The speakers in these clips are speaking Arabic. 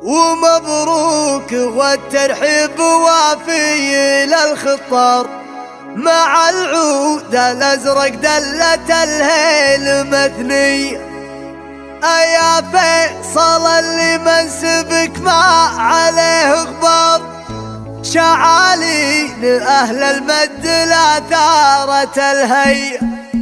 ومبروك والترحيب وافي للخطار، مع العود الازرق دلة الهيل مثنية. يا فيصل اللي منسبك ما عليه غبار، شعالين اهل المد لا ثارت الهيئة،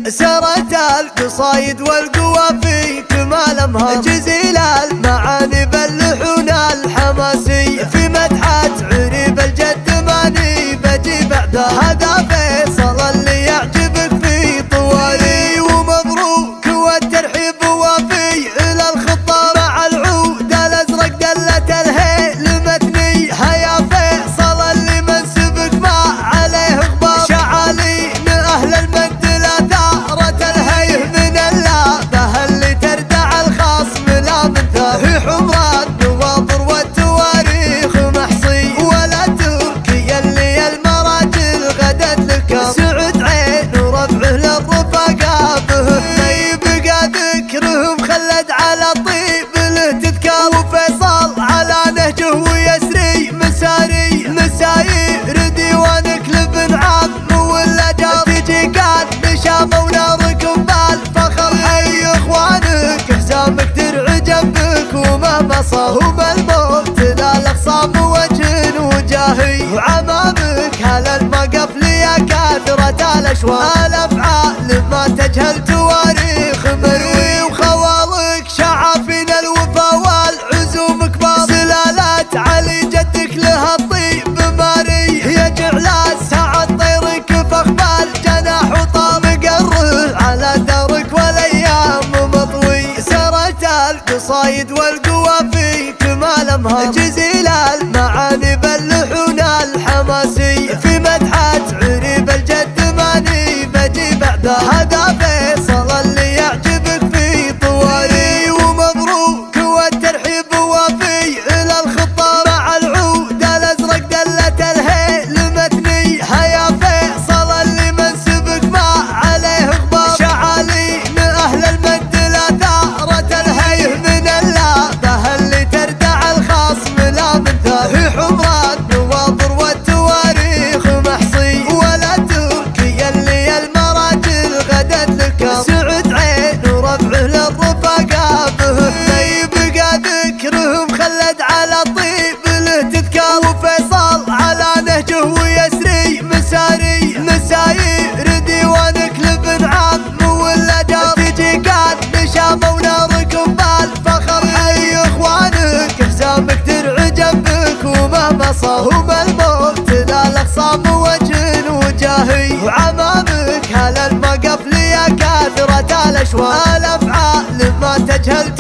سرت القصايد والقوافي كمال امهار، جزيل المعاني باللحون الحماسية، في مدحة عريب الجد ماني بجي بعده. هذا فيصل اللي يعجبك في طوالي، ومبروك والترحيب وافي الى الخطار، مع العود الازرق دلة الهيل مثني. يا فيصل اللي منسبك ما عليه غبار، شعالين اهل المد لا ثارت الهيه، من اللابه اللي تردع الخصم لا منثاه، حمران نواظر والتواريخ محصي، ولا تركي اللي المراجل غدت لك، سعد عين ورفعه للرفقاء به بقى ذكرهم خلد على طيب له تذكار، وفيصل على نهجه ويسري مساري، مساير ديوانك لابن عم ولا جار، تجي قال نشامه وناركم بالفخر، حي اخوانك حزامك درع جنبك، ومهما صاهم الموت لا الاخصام وجه وجاهي، وعمامك هلا المقف ليا كثرة الاشواق، الافعال ما تجهل تواريخ مروي، وخوالك شعافين الوفا والعزوم كبار، سلالات علي جدك لها الطيب ماري، يجعل الساعة طيرك فخ بالجناح وطار، مقره على دارك والايام مطوي، سرت القصايد والقوافي كمال امهار، جزيل المعاني باللحون الحماسية، في مدحة عريب الجد ماني بجي بعده. هذا فيصل اللي يعجبك في طوالي، ومبروك والترحيب وافي الى الخطار، مع العود الازرق دلة الهيل مثني. يا فيصل اللي منسبك ما عليه غبار، شعالين اهل المد لا ثارت الهيه، من اللابه اللي تردع الخصم لا منثاه، حمران نواظر والتواريخ محصي، ولا تركي اللي المراجل غدت لك، سعد عين ورفعه للرفقاء به بقى ذكرهم خلد على طيب له تذكار، وفيصل على نهجه ويسري مساري، مساير ديوانك لابن عم ولا جار، تجي قال نشامه وناركم بالفخر، حي اخوانك حزامك درع جنبك، ومهما صاهم الموت لا الاخصام وجه وجاهي، وعمامك هلا المقف ليا كثرة الاشواق، الافعال ما تجهل